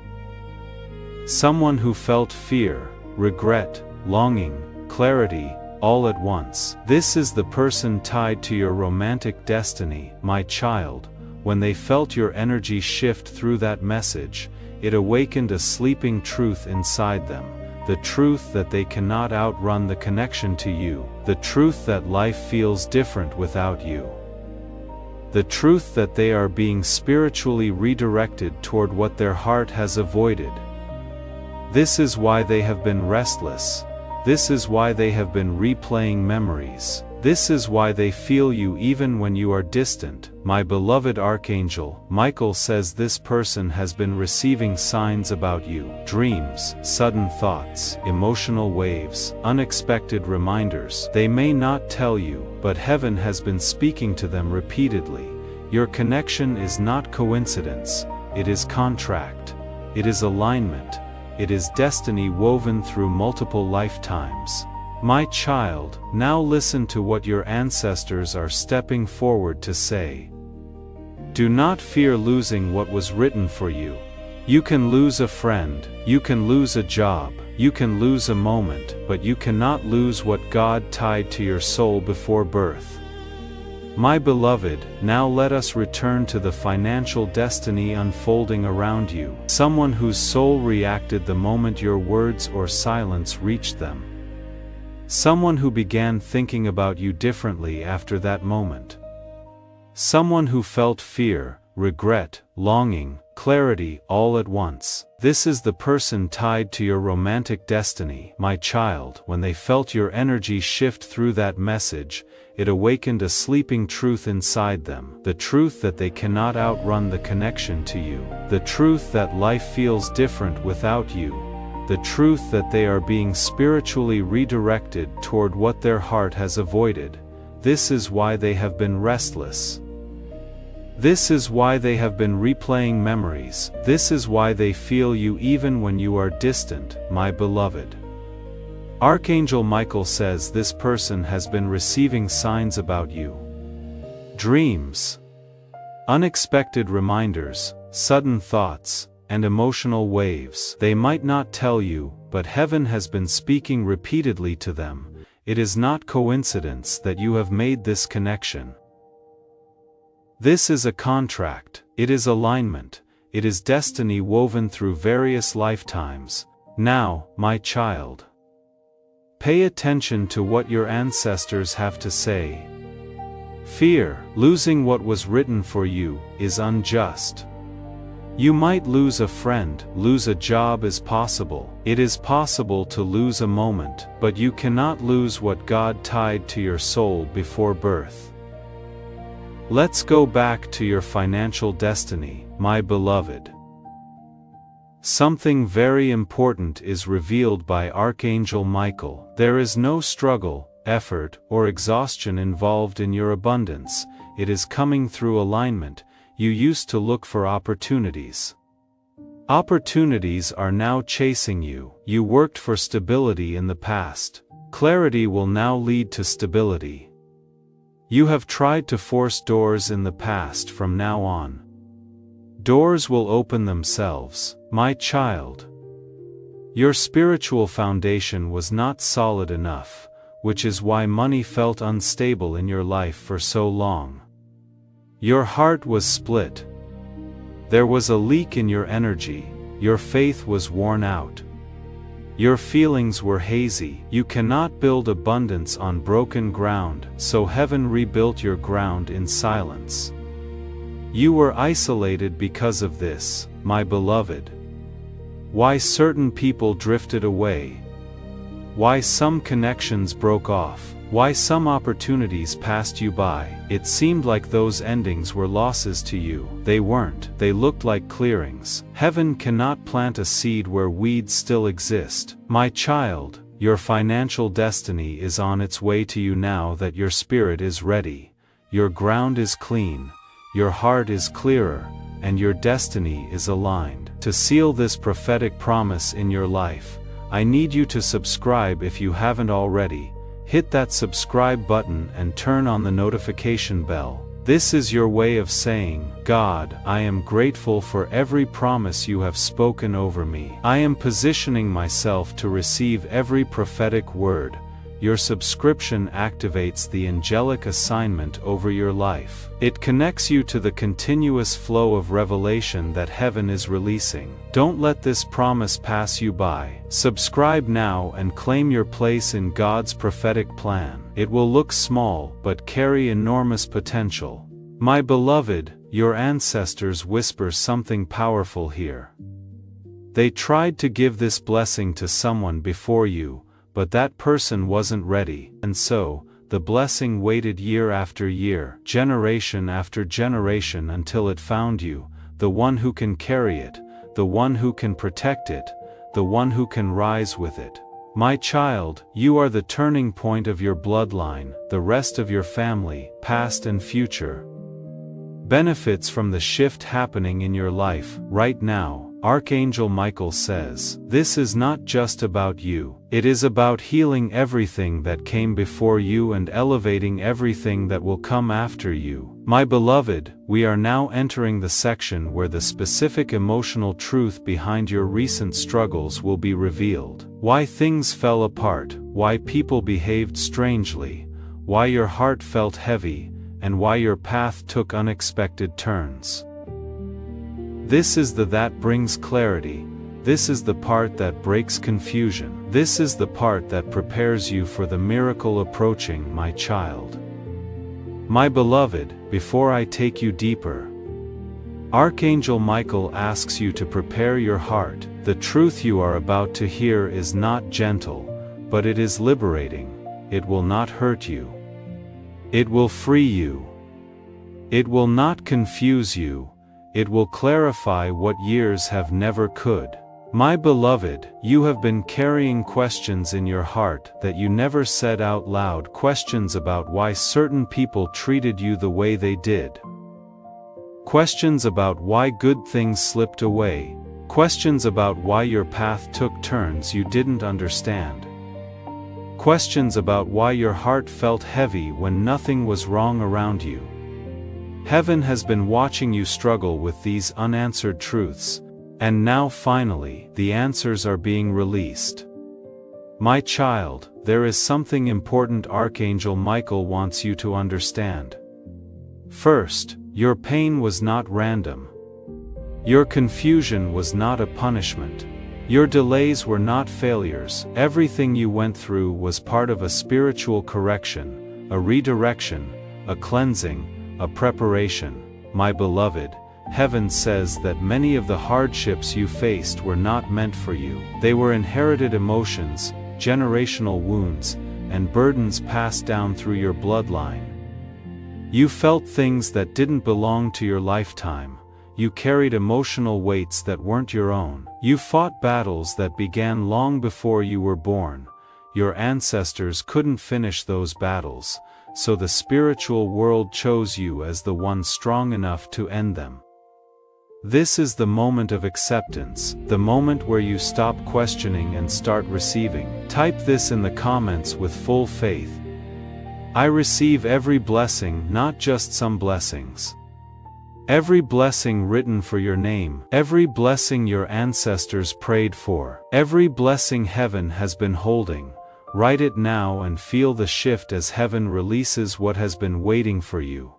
Someone who felt fear, regret, longing, clarity, all at once. This is the person tied to your romantic destiny, my child. When they felt your energy shift through that message, it awakened a sleeping truth inside them. The truth that they cannot outrun the connection to you. The truth that life feels different without you. The truth that they are being spiritually redirected toward what their heart has avoided. This is why they have been restless. This is why they have been replaying memories. This is why they feel you even when you are distant. My beloved Archangel Michael says this person has been receiving signs about you. Dreams, sudden thoughts, emotional waves, unexpected reminders. They may not tell you, but heaven has been speaking to them repeatedly. Your connection is not coincidence. It is contract. It is alignment. It is destiny woven through multiple lifetimes. My child, now listen to what your ancestors are stepping forward to say. Do not fear losing what was written for you. You can lose a friend, you can lose a job, you can lose a moment, but you cannot lose what God tied to your soul before birth. My beloved, now let us return to the financial destiny unfolding around you. Someone whose soul reacted the moment your words or silence reached them. Someone who began thinking about you differently after that moment. Someone who felt fear, regret, longing, clarity, all at once. This is the person tied to your romantic destiny, my child. When they felt your energy shift through that message, it awakened a sleeping truth inside them. The truth that they cannot outrun the connection to you. The truth that life feels different without you. The truth that they are being spiritually redirected toward what their heart has avoided. This is why they have been restless. This is why they have been replaying memories. This is why they feel you even when you are distant, my beloved. Archangel Michael says this person has been receiving signs about you. Dreams, unexpected reminders, sudden thoughts, and emotional waves. They might not tell you, but heaven has been speaking repeatedly to them. It is not coincidence that you have made this connection. This is a contract, it is alignment, it is destiny woven through various lifetimes. Now, my child, pay attention to what your ancestors have to say. Fear, losing what was written for you, is unjust. You might lose a friend, lose a job is possible. It is possible to lose a moment, but you cannot lose what God tied to your soul before birth. Let's go back to your financial destiny, my beloved. Something very important is revealed by Archangel Michael. There is no struggle, effort, or exhaustion involved in your abundance. It is coming through alignment. You used to look for opportunities. Opportunities are now chasing you. You worked for stability in the past. Clarity will now lead to stability. You have tried to force doors in the past. From now on, doors will open themselves, my child. Your spiritual foundation was not solid enough, which is why money felt unstable in your life for so long. Your heart was split. There was a leak in your energy. Your faith was worn out. Your feelings were hazy. You cannot build abundance on broken ground, so heaven rebuilt your ground in silence. You were isolated because of this, my beloved. Why certain people drifted away. Why some connections broke off. Why some opportunities passed you by. It seemed like those endings were losses to you. They weren't. They looked like clearings. Heaven cannot plant a seed where weeds still exist. My child, your financial destiny is on its way to you now that your spirit is ready. Your ground is clean, your heart is clearer, and your destiny is aligned. To seal this prophetic promise in your life, I need you to subscribe if you haven't already. Hit that subscribe button and turn on the notification bell. This is your way of saying, God, I am grateful for every promise you have spoken over me. I am positioning myself to receive every prophetic word. Your subscription activates the angelic assignment over your life. It connects you to the continuous flow of revelation that heaven is releasing. Don't let this promise pass you by. Subscribe now and claim your place in God's prophetic plan. It will look small, but carry enormous potential. My beloved, your ancestors whisper something powerful here. They tried to give this blessing to someone before you, but that person wasn't ready, and so, the blessing waited year after year, generation after generation until it found you, the one who can carry it, the one who can protect it, the one who can rise with it. My child, you are the turning point of your bloodline. The rest of your family, past and future, benefits from the shift happening in your life right now. Archangel Michael says, this is not just about you. It is about healing everything that came before you and elevating everything that will come after you. My beloved, we are now entering the section where the specific emotional truth behind your recent struggles will be revealed. Why things fell apart, why people behaved strangely, why your heart felt heavy, and why your path took unexpected turns. This is the that brings clarity. This is the part that breaks confusion. This is the part that prepares you for the miracle approaching, my child. My beloved, before I take you deeper, Archangel Michael asks you to prepare your heart. The truth you are about to hear is not gentle, but it is liberating. It will not hurt you. It will free you. It will not confuse you. It will clarify what years have never could. My beloved, you have been carrying questions in your heart that you never said out loud, questions about why certain people treated you the way they did. Questions about why good things slipped away. Questions about why your path took turns you didn't understand. Questions about why your heart felt heavy when nothing was wrong around you. Heaven has been watching you struggle with these unanswered truths, and now finally, the answers are being released. My child, there is something important Archangel Michael wants you to understand. First, your pain was not random. Your confusion was not a punishment. Your delays were not failures. Everything you went through was part of a spiritual correction, a redirection, a cleansing, a preparation. My beloved, Heaven says that many of the hardships you faced were not meant for you. They were inherited emotions, generational wounds, and burdens passed down through your bloodline. You felt things that didn't belong to your lifetime. You carried emotional weights that weren't your own. You fought battles that began long before you were born. Your ancestors couldn't finish those battles, so the spiritual world chose you as the one strong enough to end them. This is the moment of acceptance, the moment where you stop questioning and start receiving. Type this in the comments with full faith. I receive every blessing, not just some blessings. Every blessing written for your name, every blessing your ancestors prayed for, every blessing heaven has been holding. Write it now and feel the shift as heaven releases what has been waiting for you.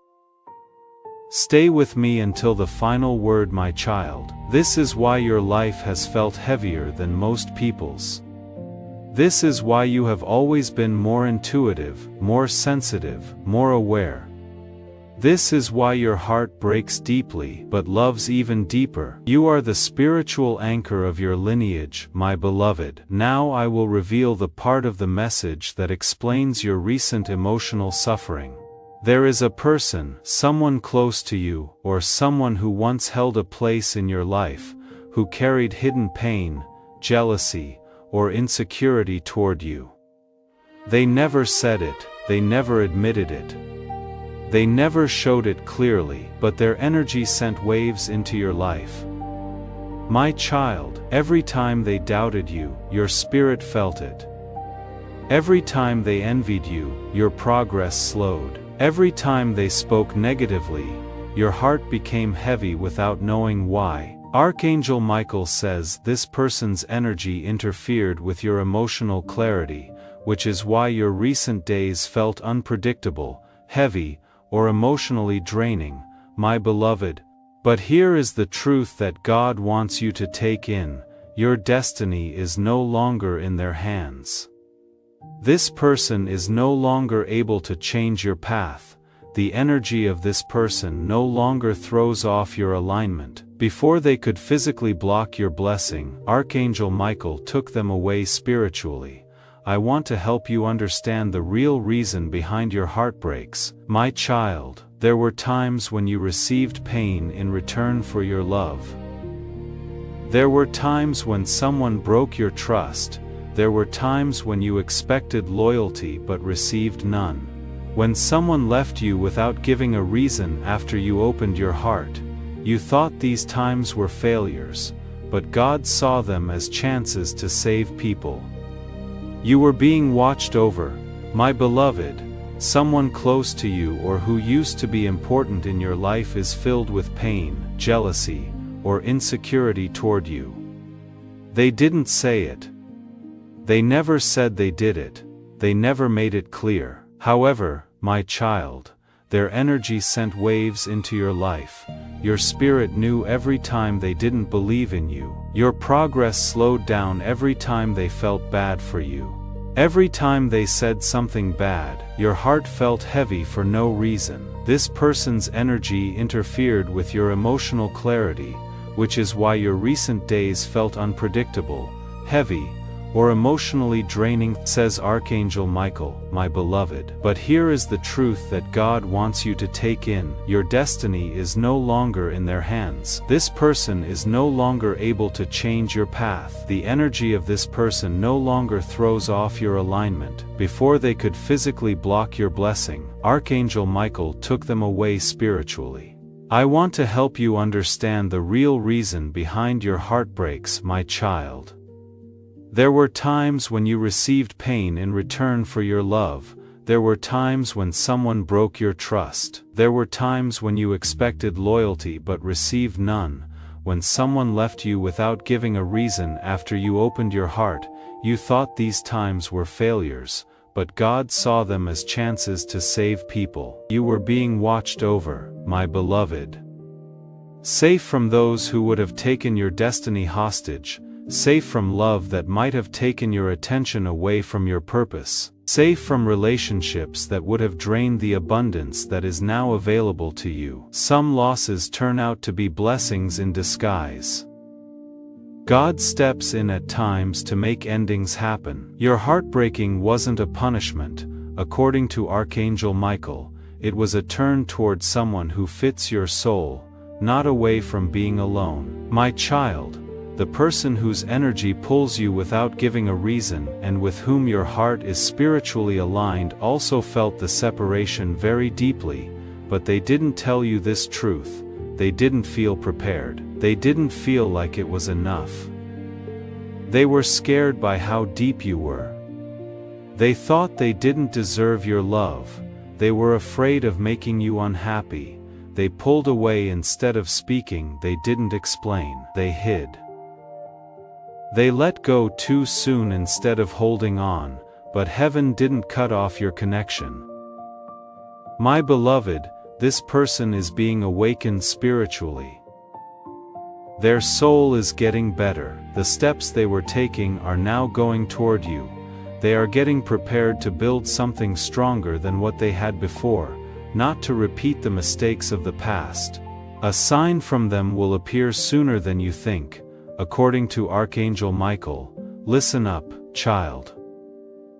Stay with me until the final word, my child. This is why your life has felt heavier than most people's. This is why you have always been more intuitive, more sensitive, more aware. This is why your heart breaks deeply but loves even deeper. You are the spiritual anchor of your lineage, my beloved. Now I will reveal the part of the message that explains your recent emotional suffering. There is a person, someone close to you, or someone who once held a place in your life, who carried hidden pain, jealousy, or insecurity toward you. They never said it, they never admitted it. They never showed it clearly, but their energy sent waves into your life. My child, every time they doubted you, your spirit felt it. Every time they envied you, your progress slowed. Every time they spoke negatively, your heart became heavy without knowing why. Archangel Michael says this person's energy interfered with your emotional clarity, which is why your recent days felt unpredictable, heavy, or emotionally draining, my beloved. But here is the truth that God wants you to take in: your destiny is no longer in their hands. This person is no longer able to change your path. The energy of this person no longer throws off your alignment. Before they could physically block your blessing, Archangel Michael took them away spiritually. I want to help you understand the real reason behind your heartbreaks. My child, there were times when you received pain in return for your love. There were times when someone broke your trust. There were times when you expected loyalty but received none. When someone left you without giving a reason after you opened your heart, you thought these times were failures, but God saw them as chances to save people. You were being watched over, my beloved. Someone close to you or who used to be important in your life is filled with pain, jealousy, or insecurity toward you. They didn't say it. They never said they did it. They never made it clear. However, my child, their energy sent waves into your life. Your spirit knew every time they didn't believe in you. Your progress slowed down every time they felt bad for you. Every time they said something bad, your heart felt heavy for no reason. This person's energy interfered with your emotional clarity, which is why your recent days felt unpredictable, heavy, or emotionally draining, says Archangel Michael, my beloved. But here is the truth that God wants you to take in. Your destiny is no longer in their hands. This person is no longer able to change your path. The energy of this person no longer throws off your alignment. Before they could physically block your blessing, Archangel Michael took them away spiritually. I want to help you understand the real reason behind your heartbreaks, my child. There were times when you received pain in return for your love. There were times when someone broke your trust. There were times when you expected loyalty but received none. When someone left you without giving a reason after you opened your heart, you thought these times were failures, but God saw them as chances to save people. You were being watched over, my beloved. Safe from those who would have taken your destiny hostage. Safe from love that might have taken your attention away from your purpose. Safe from relationships that would have drained the abundance that is now available to you. Some losses turn out to be blessings in disguise. God steps in at times to make endings happen. Your heartbreaking wasn't a punishment, according to Archangel Michael. It was a turn toward someone who fits your soul, not away from being alone. My child, the person whose energy pulls you without giving a reason and with whom your heart is spiritually aligned also felt the separation very deeply, but they didn't tell you this truth. They didn't feel prepared. They didn't feel like it was enough. They were scared by how deep you were. They thought they didn't deserve your love. They were afraid of making you unhappy. They pulled away instead of speaking. They didn't explain. They hid. They let go too soon instead of holding on, but heaven didn't cut off your connection. My beloved, this person is being awakened spiritually. Their soul is getting better. The steps they were taking are now going toward you. They are getting prepared to build something stronger than what they had before, not to repeat the mistakes of the past. A sign from them will appear sooner than you think. According to Archangel Michael, listen up, child.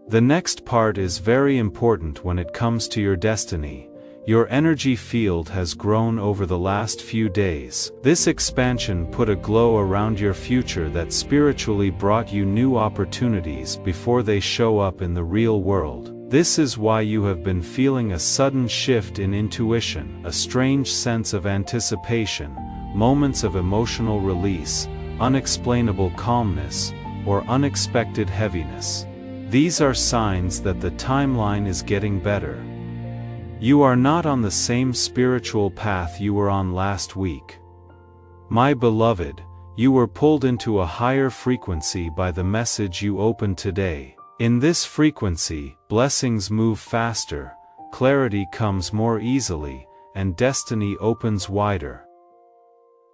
The next part is very important when it comes to your destiny. Your energy field has grown over the last few days. This expansion put a glow around your future that spiritually brought you new opportunities before they show up in the real world. This is why you have been feeling a sudden shift in intuition, a strange sense of anticipation, moments of emotional release, unexplainable calmness, or unexpected heaviness. These are signs that the timeline is getting better. You are not on the same spiritual path you were on last week. My beloved, you were pulled into a higher frequency by the message you opened today. In this frequency, blessings move faster, clarity comes more easily, and destiny opens wider.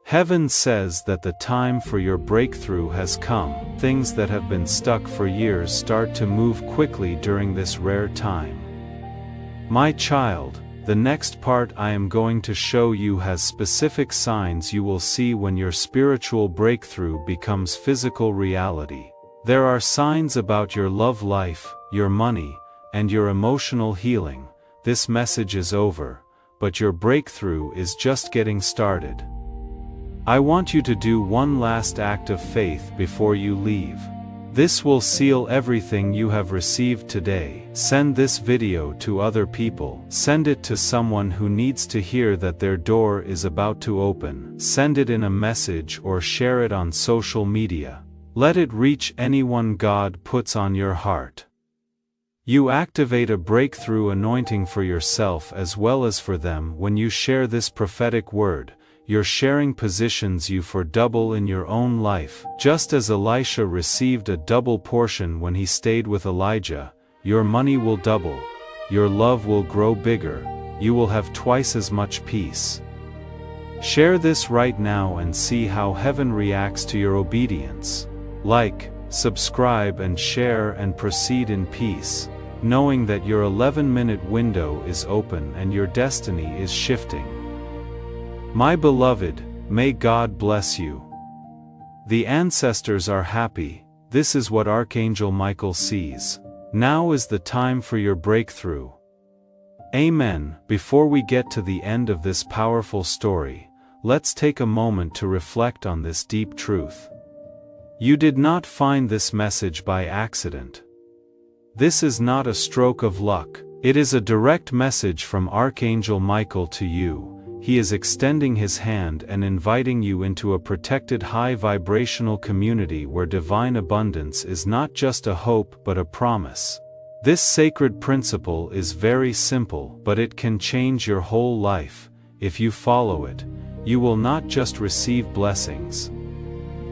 Heaven says that the time for your breakthrough has come. Things that have been stuck for years start to move quickly during this rare time. My child, the next part I am going to show you has specific signs you will see when your spiritual breakthrough becomes physical reality. There are signs about your love life, your money, and your emotional healing. This message is over, but your breakthrough is just getting started. I want you to do one last act of faith before you leave. This will seal everything you have received today. Send this video to other people. Send it to someone who needs to hear that their door is about to open. Send it in a message or share it on social media. Let it reach anyone God puts on your heart. You activate a breakthrough anointing for yourself as well as for them when you share this prophetic word. Your sharing positions you for double in your own life. Just as Elisha received a double portion when he stayed with Elijah, your money will double, your love will grow bigger, you will have twice as much peace. Share this right now and see how heaven reacts to your obedience. Like, subscribe and share and proceed in peace, knowing that your 11-minute window is open and your destiny is shifting. My beloved, may God bless you. The ancestors are happy. This is what Archangel Michael sees. Now is the time for your breakthrough. Amen. Before we get to the end of this powerful story, let's take a moment to reflect on this deep truth. You did not find this message by accident. This is not a stroke of luck. It is a direct message from Archangel Michael to you. He is extending his hand and inviting you into a protected high vibrational community where divine abundance is not just a hope but a promise. This sacred principle is very simple, but it can change your whole life. If you follow it, you will not just receive blessings.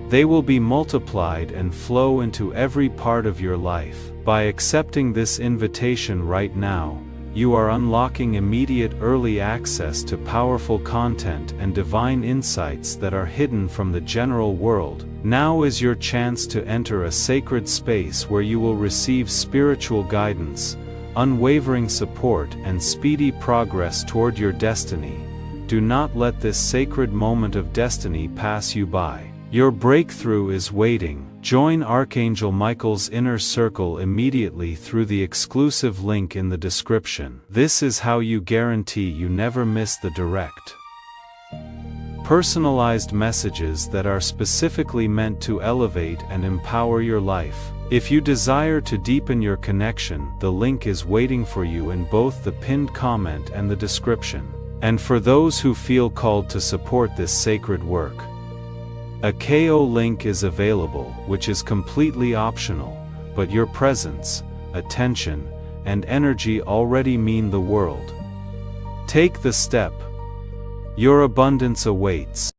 They will be multiplied and flow into every part of your life. By accepting this invitation right now, you are unlocking immediate early access to powerful content and divine insights that are hidden from the general world. Now is your chance to enter a sacred space where you will receive spiritual guidance, unwavering support, and speedy progress toward your destiny. Do not let this sacred moment of destiny pass you by. Your breakthrough is waiting. Join Archangel Michael's inner circle immediately through the exclusive link in the description. This is how you guarantee you never miss the direct, personalized messages that are specifically meant to elevate and empower your life. If you desire to deepen your connection, the link is waiting for you in both the pinned comment and the description. And for those who feel called to support this sacred work, a KO link is available, which is completely optional, but your presence, attention, and energy already mean the world. Take the step. Your abundance awaits.